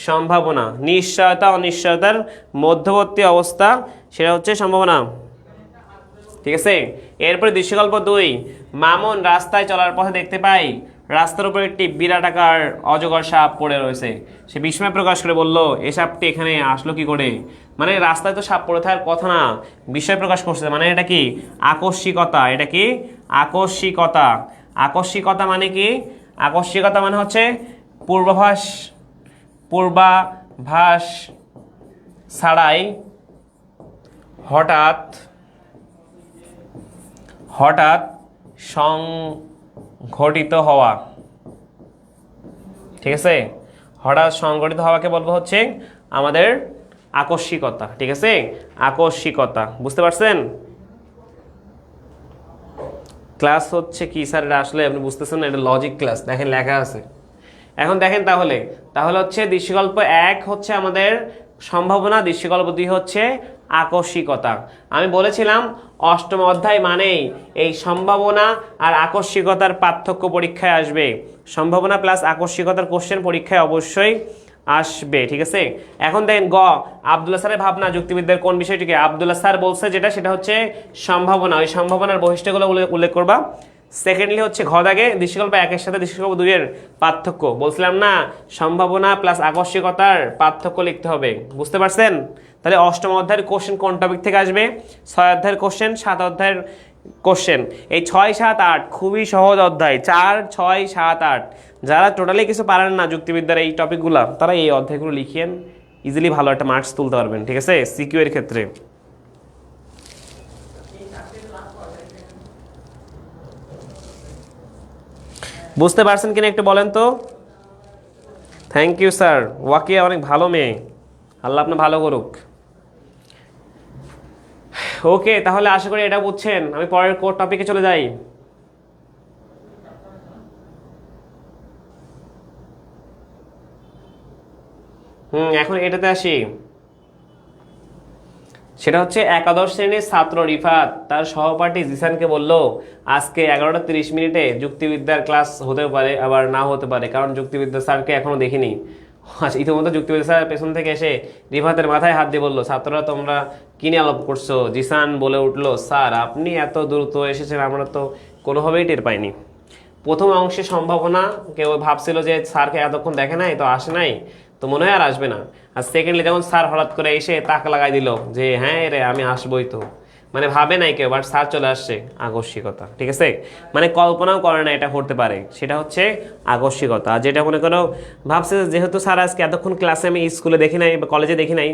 সম্ভাবনা। নিশ্চয়তা অনিশ্চয়তার মধ্যবর্তী অবস্থা, সেটা হচ্ছে সম্ভাবনা, ঠিক আছে? এরপরে দৃশ্যকল্প 2, মামুন রাস্তায় চলার পথে দেখতে পাই রাস্তার উপর একটি বিরাটাকার অজগর সাপ পড়ে রয়েছে। সে বিস্ময় প্রকাশ করে বলল, এই সাপটি এখানে আসলো কি করে? মানে রাস্তায় তো সাপ পড়ে থাকার কথা না, বিস্ময় প্রকাশ করছে। মানে এটা কি? আকস্মিকতা। এটা কি? আকস্মিকতা। আকস্মিকতা মানে কি? আকস্মিকতা মানে হচ্ছে পূর্বাভাস ছাড়াই হঠাৎ সংঘটিত হওয়া, ঠিক আছে? হঠাৎ সংঘটিত হওয়াকে বলবো হচ্ছে আমাদের আকস্মিকতা, ঠিক আছে? আকস্মিকতা, বুঝতে পারছেন? ক্লাস হচ্ছে কি স্যার? এটা আসলে আপনি বুঝতেছেন না, এটা লজিক ক্লাস, দেখেন লেখা আছে। এখন দেখেন তাহলে হচ্ছে দৃশ্যকল্প 1 হচ্ছে আমাদের সম্ভাবনা, দৃশ্যকল্প 2 হচ্ছে আকস্মিকতা। আমি বলেছিলাম অষ্টম অধ্যায় মানেই এই সম্ভাবনা আর আকস্মিকতার পার্থক্য পরীক্ষায় আসবে। সম্ভাবনা প্লাস আকস্মিকতার কোশ্চেন পরীক্ষায় অবশ্যই আসবে, ঠিক আছে? এখন দেখেন গ, আবদুল্লাহ স্যারের ভাবনা যুক্তিবিদ্যার কোন বিষয়টিকে? আবদুল্লাহ স্যার বলছে সেটা হচ্ছে সম্ভাবনা। ওই সম্ভাবনার বৈশিষ্ট্যগুলো উল্লেখ করবা। সেকেন্ডলি হচ্ছে ঘ দাগে দৃশ্যকল্প 1 সাথে দৃশ্যকল্প 2 এর পার্থক্য। বলছিলাম না সম্ভাবনা প্লাস আকস্মিকতার পার্থক্য লিখতে হবে, বুঝতে পারছেন? তাহলে অষ্টম অধ্যায়ের কোশ্চেন কোন টপিক থেকে আসবে? 6 অধ্যায়ের কোশ্চেন, 7 অধ্যায়ের কোশ্চেন। এই 6, 7, 8 খুবই সহজ অধ্যায়। 4, 6, 7, 8 যারা টোটালি কিছু পারেন না যুক্তিবিদ্যার এই টপিকগুলো, তারা এই অধ্যায়গুলো লিখিয়েন, ইজিলি ভালো একটা মার্কস তুলতে পারবেন, ঠিক আছে? সিকিউ এর ক্ষেত্রে। বুঝতে পারছেন কিনা একটু বলেন তো? Thank you sir. ওয়াকিয়া অনেক ভালো মেয়ে, আল্লাহ আপনার ভালো করুক। ওকে, তাহলে আশা করি এটা বুঝছেন। আমি পরের টপিকে চলে যাই। এখন এটাতে আসি। সেটা হচ্ছে একাদশ শ্রেণীর ছাত্র রিফাত তার সহপাঠী জিসানকে বলল, আজকে 11:30 যুক্তিবিদ্যার ক্লাস হতে পারে আবার না হতে পারে, কারণ যুক্তিবিদ্যা স্যারকে এখনো দেখিনি। আচ্ছা, ইতিমধ্যে যুক্তিবিদ্যা স্যার পেছন থেকে এসে রিফাতের মাথায় হাত দিয়ে বললো, ছাত্ররা তোমরা কি নিয়ে আলাপ করছো? জিসান বলে উঠলো, স্যার আপনি এত দ্রুত এসেছেন, আমরা তো কোনোভাবেই টের পাইনি। প্রথম অংশে সম্ভাবনা, কেউ ভাবছিল যে স্যারকে এতক্ষণ দেখে নাই তো আসে নাই, তো মনে হয় আর আসবে না। আর সেকেন্ডলি যখন স্যার হঠাৎ করে এসে তাক লাগাই দিল যে হ্যাঁ রে আমি আসবোই, তো মানে ভাবে নাই কেউ, বাট স্যার চলে আসছে, আকস্মিকতা, ঠিক আছে? মানে কল্পনাও করে না এটা করতে পারে, সেটা হচ্ছে আকস্মিকতা। যেটা মনে করো ভাবছে যেহেতু স্যার আজকে এতক্ষণ ক্লাসে আমি স্কুলে দেখি নাই বা কলেজে দেখি নাই,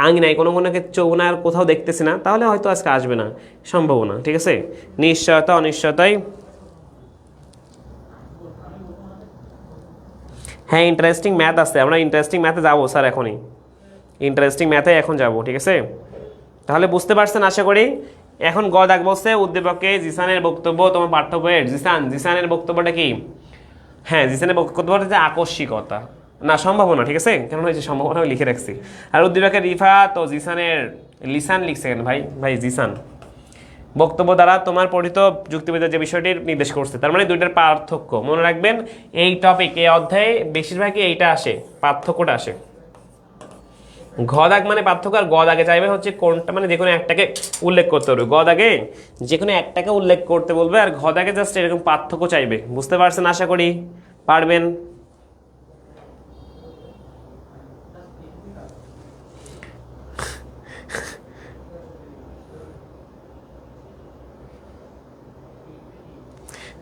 আঙিনায় কোনো কোনোকে চৌনার কোথাও দেখতেছি না, তাহলে হয়তো আজকে আসবে না, সম্ভাবনা। ঠিক আছে, নিশ্চয়তা অনিশ্চয়তায়। হ্যাঁ, ইন্টারেস্টিং ম্যাথ আছে, আমরা ইন্টারেস্টিং ম্যাথে যাবো স্যার, এখনই ইন্টারেস্টিং ম্যাথে এখন যাব। ঠিক আছে, তাহলে বুঝতে পারছেন আশা করি। এখন গ দাগ বলছে উদ্দীপকে জিসানের বক্তব্য তোমার পাঠ্য বইয়ের। জিসানের বক্তব্যটা কি? হ্যাঁ, জিসানের বক্তব্যটা হচ্ছে আকস্মিকতা, না সম্ভাবনা। ঠিক আছে, কেন হয়েছে সম্ভাবনা আমি লিখে রাখছি। আর উদ্দীপকে রিফাত ও জিসানের লিসান লিখছে কেন ভাই? ভাই জিসান বক্তব্য দ্বারা তোমার পঠিত যুক্তিবিদ্যার যে বিষয়টির নির্দেশ করছে, তার মানে দুইটার পার্থক্য মনে রাখবেন। এই টপিক, এই অধ্যায়ে বেশিরভাগই এইটা আসে, পার্থক্যটা আসে। ঘ দাগ মানে পার্থক্য, আর গ দাগে চাইবে হচ্ছে কোনটা, মানে যে কোনো একটাকে উল্লেখ করতে হবে। গ দাগে যে কোনো একটাকে উল্লেখ করতে বলবে, আর ঘ দাগে জাস্ট এরকম পার্থক্য চাইবে। বুঝতে পারছেন আশা করি, পারবেন।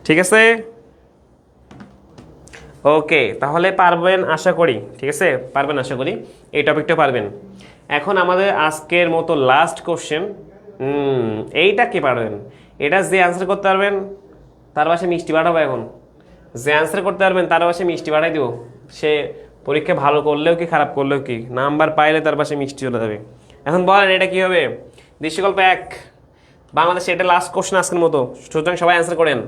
ঠিক আছে, ওকে, তাহলে পারবেন আশা করি। ঠিক আছে, পারবেন আশা করি, এই টপিকটা পারবেন। এখন আমাদের আজকের মতো লাস্ট কোশ্চেন, এইটা কি পারবেন? এটা যে অ্যান্সার করতে পারবেন তার পাশে মিষ্টি পাঠাবো। এখন যে অ্যান্সার করতে পারবেন তার পাশে মিষ্টি পাঠাই দেবো। সে পরীক্ষা ভালো করলেও কি খারাপ করলেও কি, নাম্বার পাইলে তার পাশে মিষ্টি চলে যাবে। এখন বলেন এটা কি হবে? দৃশ্যকল্প 1 বাংলাদেশে, এটা লাস্ট কোশ্চেন আজকের মতো, সুতরাং সবাই অ্যান্সার করেন।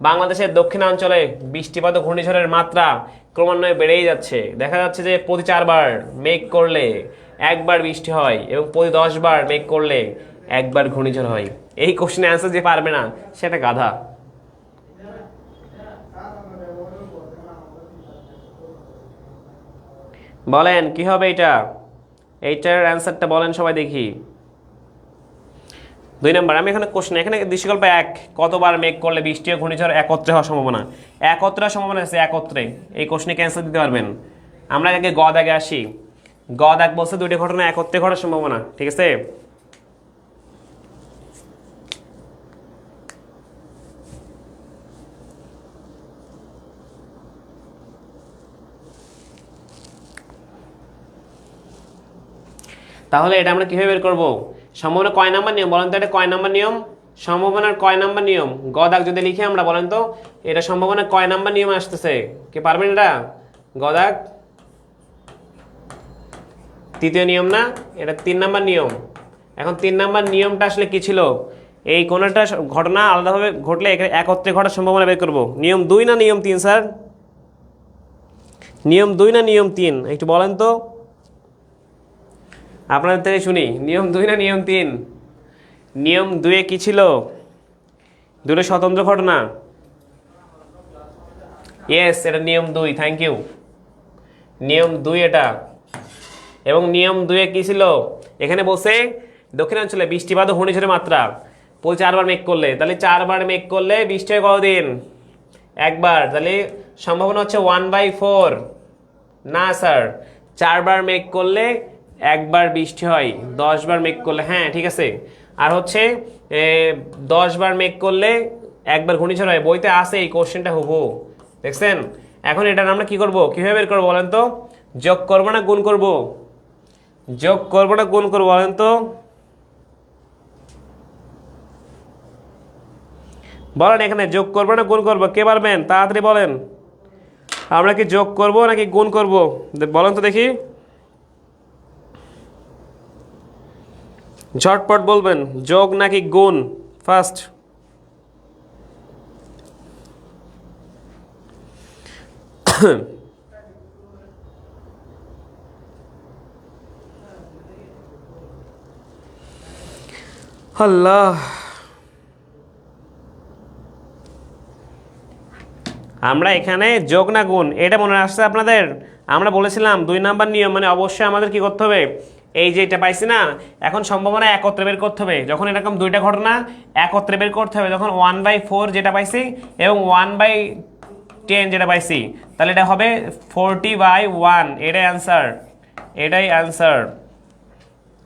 বাংলাদেশের দক্ষিণাঞ্চলে বৃষ্টিপাত ও ঘূর্ণিঝড়ের মাত্রা ক্রমান্বয়ে বেড়েই যাচ্ছে। দেখা যাচ্ছে যে প্রতি 4 বার মেঘ করলে 1 বার বৃষ্টি হয়, এবং প্রতি 10 বার মেঘ করলে 1 বার ঘূর্ণিঝড় হয়। এই কোশ্চেনের অ্যান্সার যে পারবে না সেটা গাধা। বলেন কি হবে এটা? এইটার অ্যান্সারটা বলেন সবাই দেখি। 2 নম্বর, আমি এখানে কোশ্চেন, এখানে দৃশ্যকল্প 1 কতবার মেঘ করলে বৃষ্টি ও ঘূর্ণিঝড় একত্রে হওয়ার সম্ভাবনা? একত্রে হওয়ার সম্ভাবনা আছে, একত্রে। এই কোশ্চেনে ক্যান্সার দিতে পারবেন। আমরা আগে গ দাগে আসি। গ দাগ বলছে দুইটা ঘটনা একত্রে ঘটার সম্ভাবনা। ঠিক আছে, তাহলে এটা আমরা কিভাবে বের করবো? সম্ভাবনা কয় নাম্বার নিয়ম বলেন তো? এটা কয় নাম্বার নিয়ম? সম্ভাবনার কয় নাম্বার নিয়ম? গ দাগ যদি লিখি আমরা, বলেন তো এটা সম্ভাবনা কয় নাম্বার নিয়ম আসতেছে? কে পারবেন এটা? গ দাগ তৃতীয় নিয়ম না, এটা 3 নাম্বার নিয়ম। এখন 3 নাম্বার নিয়মটা আসলে কি ছিল? এই কোনটা ঘটনা আলাদাভাবে ঘটলে একত্রে ঘটার সম্ভাবনা বের করবো। নিয়ম 2 না নিয়ম 3 স্যার? নিয়ম 2 না নিয়ম 3 একটু বলেন তো, আপনাদের থেকে শুনি। নিয়ম 2 না নিয়ম 3? নিয়ম 2 কি ছিল? দুটো স্বতন্ত্র ঘটনা। ইয়েস, এটা নিয়ম 2, থ্যাংক ইউ। নিয়ম 2 এটা। এবং নিয়ম 2 কি ছিল? এখানে বসে দক্ষিণাঞ্চলে বৃষ্টিপাত ও ঘূর্ণিঝড়ের মাত্রা প্রতি 4 বার মেঘ করলে, তাহলে 4 বার মেঘ করলে বৃষ্টি হয় কতদিন? 1 বার। তাহলে সম্ভাবনা হচ্ছে 1/4। না স্যার, 4 বার মেঘ করলে 1 বার বৃষ্টি হয়, 10 বার মেঘ করলে, হ্যাঁ ঠিক আছে। আর হচ্ছে 10 বার মেঘ করলে 1 বার ঘূর্ণিঝড় হয়, বইতে আছে এই কোশ্চেনটা হুবহু, দেখছেন? এখন এটা আমরা কি করব, কিভাবে বের করবো বলেন তো? যোগ করবো না গুণ করব? যোগ করবো না গুণ করবো বলেন তো? বলেন এখানে যোগ করবো না গুণ করবো, কে পারবেন তাড়াতাড়ি বলেন। আমরা কি যোগ করব নাকি গুণ করব বলেন তো দেখি, ঝটপট বলবেন, যোগ নাকি গুণ ফার্স্ট। আল্লাহ, আমরা এখানে যোগ না গুণ এটা মনে আসছে আপনাদের? আমরা বলেছিলাম 2 নাম্বার নিয়ম, মানে অবশ্যই আমাদের কি করতে হবে, এই যে এটা পাইছি না, এখন সম্ভাবনা একত্রে বের করতে হবে। যখন এরকম দুইটা ঘটনা একত্রে বের করতে হবে, তখন 1/4 যেটা পাইছি এবং 1/10 যেটা পাইছি, তাহলে এটা হবে 40/1। এটাই অ্যান্সার, এটাই অ্যান্সার।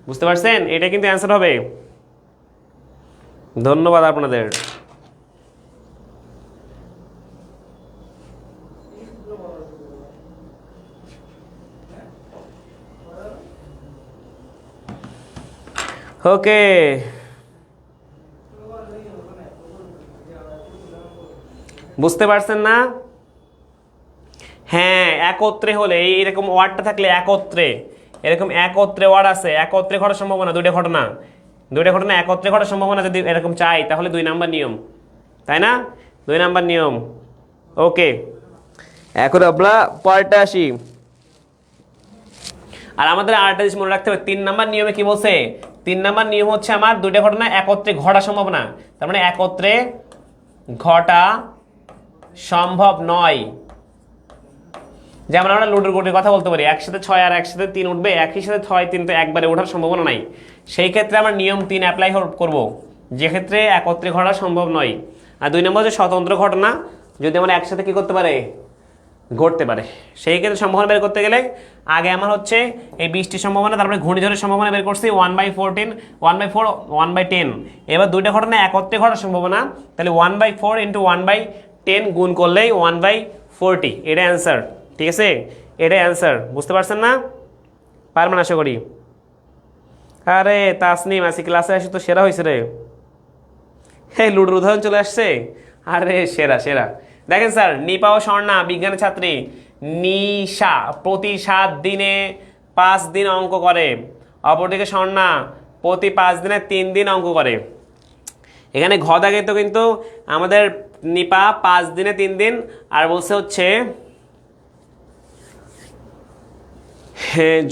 বুঝতে পারছেন? এটা কিন্তু অ্যান্সার হবে। ধন্যবাদ আপনাদের। ওকে, বুঝতে পারছেন না? হ্যাঁ, একত্রে হলে এইরকম ওয়ার্ডটা থাকলে একত্রে, এরকম একত্রে ওয়ার্ড আছে, একত্রে ঘটার সম্ভাবনা, দুইটা ঘটনা একত্রে ঘটার সম্ভাবনা যদি এরকম চাই তাহলে 2 নাম্বার নিয়ম, তাই না? 2 নাম্বার নিয়ম। ওকে, এখন আমরা পরেরটা আসি। আর আমাদের আরেকটা জিনিস মনে রাখতে হবে, 3 নাম্বার নিয়মে কি বলছে? 3 নাম্বার নিয়ম হচ্ছে আমার দুইটা ঘটনা একত্রে ঘটা সম্ভব না, তার মানে একত্রে ঘটা সম্ভব নয়। যেমন আমরা লুডোর গোটির কথা বলতে পারি, একসাথে 6 আর একসাথে 3 উঠবে, একই সাথে 6 3 তো একবারে ওঠার সম্ভাবনা নাই। সেই ক্ষেত্রে আমরা নিয়ম 3 অ্যাপ্লাই করব, যে ক্ষেত্রে একত্রে ঘটা সম্ভব নয়। আর 2 নম্বর হচ্ছে স্বতন্ত্র ঘটনা, যদি আমরা একসাথে কি করতে পারে, ঘটতে পারে। সেই ক্ষেত্রে সম্ভাবনা বের করতে গেলে আগে আমার হচ্ছে এই 20টির সম্ভাবনা, তারপরে ঘূর্ণিঝড়ের সম্ভাবনা বের করছি 1/14 1/4 1/10। এবার দুইটা ঘটনা একত্রে ঘটার সম্ভাবনা, তাহলে 1/4 ইন্টু 1/10 গুণ করলেই 1/40, এটা অ্যান্সার। ঠিক আছে, এটাই অ্যান্সার। বুঝতে পারছেন না? পারবেন আশা করি। আরে তাসনিম, আজকে ক্লাসে আসে তো সেরা হয়েছে রে। হ্যাঁ, লুডোর উদাহরণ চলে আসছে। আরে সেরা সেরা। দেখেন স্যার, নিপা ও স্বর্ণা বিজ্ঞানের ছাত্রী নিশা প্রতি 7 দিনে 5 দিন অঙ্ক করে, অপরদিকে স্বর্ণা প্রতি 5 দিনে 3 দিন অঙ্ক করে। এখানে ঘ দাগে তো কিন্তু আমাদের নিপা 5 দিনে 3 দিন, আর বলছে হচ্ছে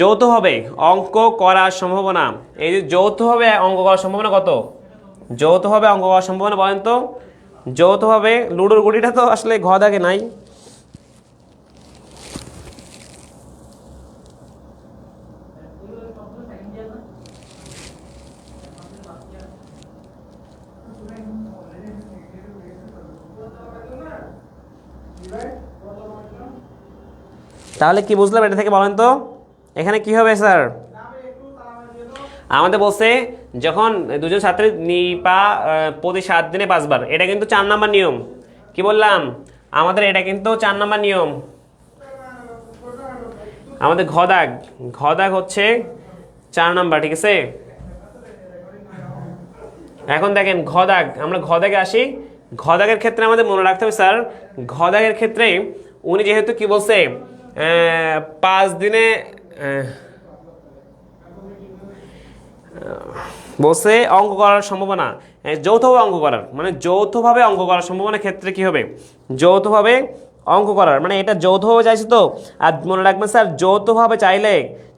যৌথভাবে অঙ্ক করার সম্ভাবনা। এই যে যৌথভাবে অঙ্ক করার সম্ভাবনা কত? যৌথভাবে অঙ্ক করার সম্ভাবনা বলেন তো? যৌথভাবে লুডোর গুটিটা তো আসলে ঘ দাগে নাই। তাহলে কি বুঝলাম এটা থেকে বলেন তো? এখানে কি হবে স্যার? আমাদের বলছে যখন দুজন ছাত্রী নিপা প্রতি 7 দিনে 5 বার, এটা কিন্তু 4 নাম্বার নিয়ম। কি বললাম? আমাদের এটা কিন্তু 4 নাম্বার নিয়ম। আমাদের ঘ দাগ হচ্ছে 4 নাম্বার, ঠিক আছে? এখন দেখেন ঘ দাগ, আমরা ঘ দাগে আসি। ঘ দাগের ক্ষেত্রে আমাদের মনে রাখতে হবে স্যার, ঘ দাগের ক্ষেত্রে উনি যেহেতু কি বলছে 5 দিনে বলছে অঙ্ক করার সম্ভাবনা, যৌথভাবে অঙ্ক করার, মানে যৌথভাবে অঙ্ক করার সম্ভাবনার ক্ষেত্রে কি হবে? যৌথভাবে অঙ্ক করার মানে এটা যৌথভাবে চাইছে তো। আর মনে রাখবেন স্যার, যৌথভাবে চাইলে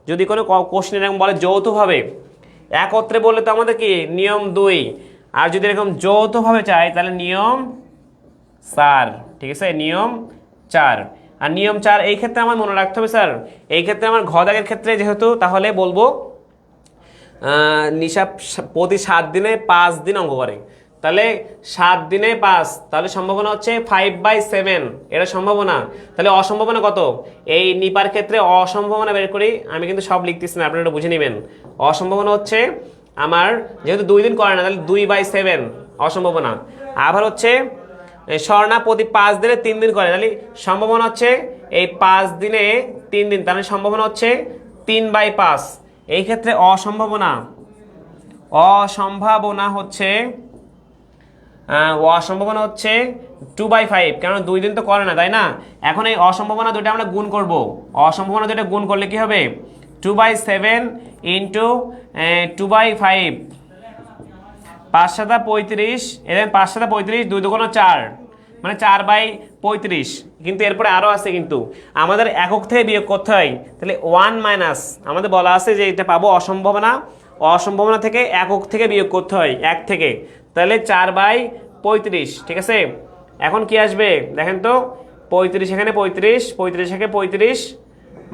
যদি কোনো কোশ্চেন এরকম বলে যৌথভাবে, একত্রে বললে তো আমাদের কি নিয়ম 2, আর যদি এরকম যৌথভাবে চাই তাহলে নিয়ম 4, ঠিক আছে? নিয়ম 4। আর নিয়ম 4 এই ক্ষেত্রে আমার মনে রাখতে হবে স্যার, এই ক্ষেত্রে আমার ঘ দাগের ক্ষেত্রে যেহেতু, তাহলে বলবো নিশা প্রতি 7 দিনে 5 দিন অঙ্ক করে, তাহলে 7 দিনে 5, তাহলে সম্ভাবনা হচ্ছে 5/7, এটা সম্ভাবনা। তাহলে অসম্ভাবনা কত? এই নিপার ক্ষেত্রে অসম্ভাবনা বের করি, আমি কিন্তু সব লিখতেছি না, আপনারা বুঝে নেবেন। অসম্ভাবনা হচ্ছে আমার যেহেতু 2 দিন করে না, তাহলে 2/7 অসম্ভাবনা। আবার হচ্ছে স্বর্ণা প্রতি 5 দিনে 3 দিন করে, তাহলে সম্ভাবনা হচ্ছে এই 5 দিনে 3 দিন, তাহলে সম্ভাবনা হচ্ছে 3/5। এই ক্ষেত্রে অসম্ভাবনা হচ্ছে অসম্ভাবনা হচ্ছে 2/5, কারণ 2 দিন তো করে না, তাই না? এখন এই অসম্ভাবনা দুটো আমরা গুণ করব। অসম্ভাবনা দুটো গুণ করলে কি হবে? 2/7 ইন্টু 2/5, 5 7 35, এবং 5 7 35, 2 2 4, মানে 4/35। কিন্তু এরপরে আরও আছে, কিন্তু আমাদের একক থেকে বিয়োগ করতে হয়, তাহলে 1 মাইনাস আমাদের বলা আছে যে এটা পাবো অসম্ভাবনা থেকে একক থেকে বিয়োগ করতে হয় 1 থেকে, তাহলে 4/35, ঠিক আছে? এখন কি আসবে দেখেন তো, 35 এখানে 35, 35 এখানে 35,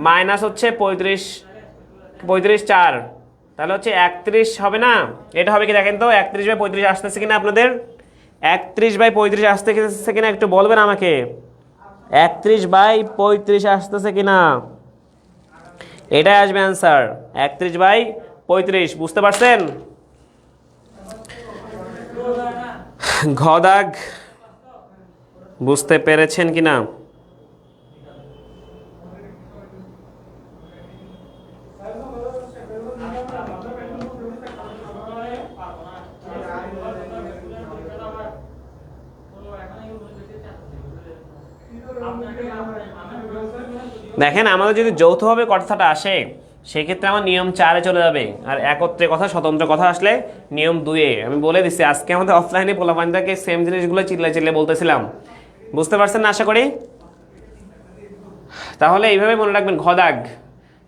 মাইনাস হচ্ছে 35 4, তাহলে হচ্ছে 31 হবে না? এটা হবে কি দেখেন তো, 31/35 আসতেছে কিনা আপনাদের? 31/35 আসতেছে কিনা একটু বলবেন আমাকে? 31/35 আসতেছে কিনা? এটাই আসবে অ্যান্সার, 31/35। বুঝতে পারছেন? ঘ দাগ বুঝতে পেরেছেন কিনা? দেখেন আমাদের যদি যৌথভাবে কথাটা আসে সেক্ষেত্রে আমার নিয়ম 4-এ চলে যাবে, আর একত্রে কথা স্বতন্ত্র কথা আসলে নিয়ম 2-এ। আমি বলে দিচ্ছি আজকে আমাদের অফলাইনে পোলাপানিটাকে সেম জিনিসগুলো চিল্লাই বলতেছিলাম, বুঝতে পারছেন না আশা করি। তাহলে এইভাবে মনে রাখবেন ঘদাগ।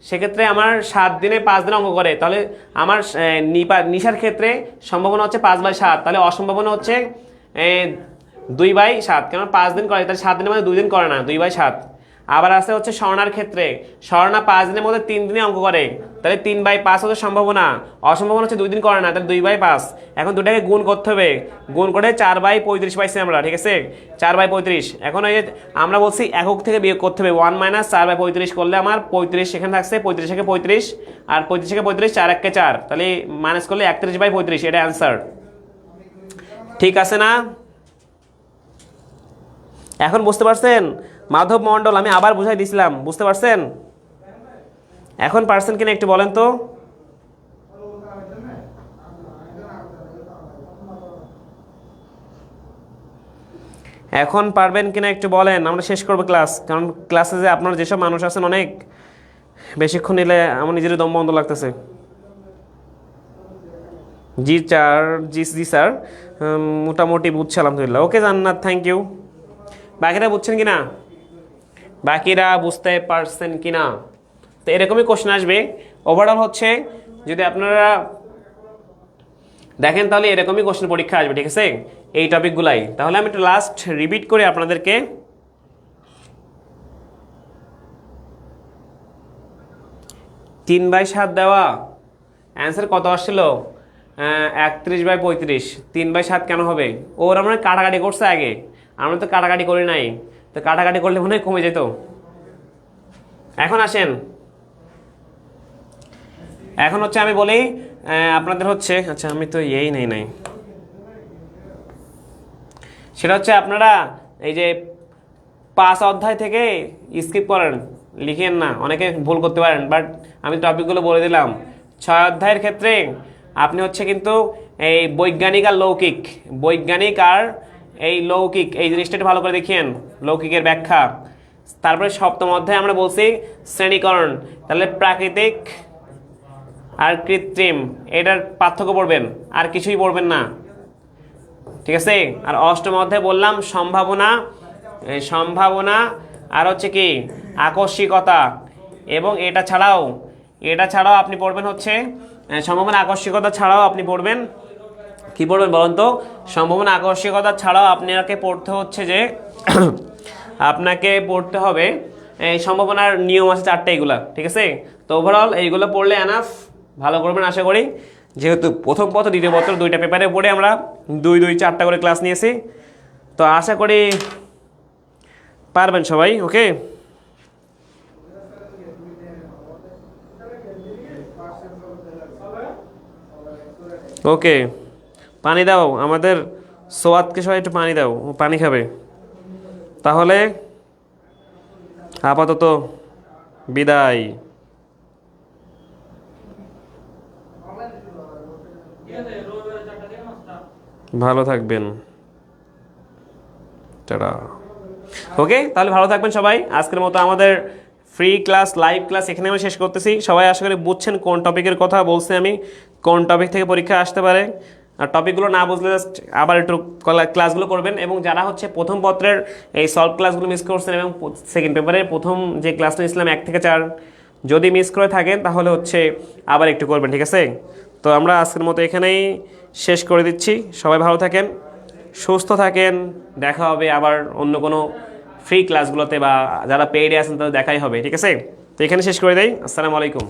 সেক্ষেত্রে আমার 7 দিনে 5 দিন অঙ্ক করে, তাহলে আমার নিশার ক্ষেত্রে সম্ভাবনা হচ্ছে 5/7, তাহলে অসম্ভাবনা হচ্ছে 2/7, কেন 5 দিন করে, তাহলে 7 দিনের মধ্যে 2 দিন করে না, 2/7। আবার আছে হচ্ছে স্বর্ণার ক্ষেত্রে, স্বর্ণা 5 দিনের মধ্যে 3 দিনে অঙ্ক করে, তাহলে 3/5 হচ্ছে সম্ভাবনা, অসম্ভাবনা হচ্ছে 2 দিন করে না, তাহলে 2/5। এখন দুটাকে গুণ করতে হবে, গুণ করে 4/35 পাইছি আমরা, ঠিক আছে, 4/35। এখন এই যে আমরা বলছি একক থেকে বিয়োগ করতে হবে, 1 - 4/35 করলে আমার 35 সেখানে থাকছে, 35 থেকে 35, আর 35 থেকে 35 4 1 4, তাহলে মাইনাস করলে 31/35, এটা অ্যান্সার। ঠিক আছে না? এখন বুঝতে পারছেন মাধব মণ্ডল, আমি আবার বুঝাই দিছিলাম, বুঝতে পারছেন? এখন পারছেন কিনা একটু বলেন তো। এখন পারবেন কিনা একটু বলেন, আমরা শেষ করবো ক্লাস, কারণ ক্লাসে যে আপনারা যেসব মানুষ আছেন অনেক বেশিক্ষণ নিলে আমার নিজেরই দম বন্ধ লাগতেছে। জি স্যার, জি স্যার, মোটামুটি বুঝছি আলহামদুলিল্লাহ। ওকে জান্নাত, থ্যাংক ইউ। বাকিরা বুঝছেন কিনা, বাকিরা বুঝতে পারছেন কিনা? তো এরকমই কোশ্চেন আসবে। ওভারঅল হচ্ছে যদি আপনারা দেখেন তাহলে এরকমই কোশ্চেন পরীক্ষা আসবে, ঠিক আছে, এই টপিকগুলাই। তাহলে আমি একটু লাস্ট রিপিট করি আপনাদেরকে। 3/7 দেওয়া, অ্যান্সার কত আসছিল? 31/35। 3/7 কেন হবে? ওর আমরা কাটাকাটি করছে আগে, আমরা তো কাটাকাটি করি নাই, তো কাটাকাটি করলে মনে হয় কমে যেত। এখন আসেন, এখন হচ্ছে আমি বলি আপনাদের হচ্ছে, আচ্ছা আমি তো নাই, সেটা হচ্ছে আপনারা এই যে 5 অধ্যায় থেকে স্কিপ করেন, লিখেন না, অনেকে ভুল করতে পারেন, বাট আমি টপিকগুলো বলে দিলাম। 6 অধ্যায়ের ক্ষেত্রে আপনি হচ্ছে কিন্তু এই বৈজ্ঞানিক আর লৌকিক, বৈজ্ঞানিক আর এই লৌকিক এই জিনিসটা একটু ভালো করে দেখিয়েন, লৌকিকের ব্যাখ্যা। তারপরে 7ম অধ্যায়ে আমরা বলছি শ্রেণীকরণ, তাহলে প্রাকৃতিক আর কৃত্রিম এটার পার্থক্য পড়বেন, আর কিছুই পড়বেন না, ঠিক আছে। আর 8ম অধ্যায়ে বললাম সম্ভাবনা আর হচ্ছে কি আকস্মিকতা, এবং এটা ছাড়াও আপনি পড়বেন হচ্ছে সম্ভাবনা আকস্মিকতা ছাড়াও আপনি পড়বেন কি পড়বেন বলুন তো? সম্ভাবনা আকস্মিকতা ছাড়াও আপনাকে পড়তে হচ্ছে যে আপনাকে পড়তে হবে এই সম্ভাবনার নিয়ম আছে 4টা, এগুলা, ঠিক আছে। তো ওভারঅল এইগুলো পড়লে এনাফ, ভালো করবেন আশা করি। যেহেতু প্রথম পত্র দ্বিতীয় পত্র 2টা পেপারে পড়ে আমরা 2-4টা করে ক্লাস নিয়েছি, তো আশা করি পারবেন সবাই। ওকে, ওকে, পানি দাও আমাদের সোয়াদকে, সবাই একটু পানি দাও, ও পানি খাবে। তাহলে আপাতত বিদায়, ভালো থাকবেন, টাটা। ওকে, তাহলে ভালো থাকবেন সবাই। আজকের মতো আমাদের ফ্রি ক্লাস, লাইভ ক্লাস এখানে আমি শেষ করতেছি। সবাই আশা করি বুঝছেন কোন টপিকের কথা বলছি আমি, কোন টপিক থেকে পরীক্ষা আসতে পারে। আর টপিকগুলো না বুঝলে জাস্ট আবার একটু ক্লাসগুলো করবেন। এবং যারা হচ্ছে প্রথম পত্রের এই সলভ ক্লাসগুলো মিস করছেন এবং সেকেন্ড পেপারের প্রথম যে ক্লাসটা নিয়েছিলাম 1 থেকে 4, যদি মিস করে থাকেন তাহলে হচ্ছে আবার একটু করবেন, ঠিক আছে। তো আমরা আজকের মতো এখানেই শেষ করে দিচ্ছি। সবাই ভালো থাকেন, সুস্থ থাকেন, দেখা হবে আবার অন্য কোনো ফ্রি ক্লাসগুলোতে, বা যারা পেইডে আছেন তাদের দেখাই হবে, ঠিক আছে। তো এখানে শেষ করে দেই। আসসালামু আলাইকুম।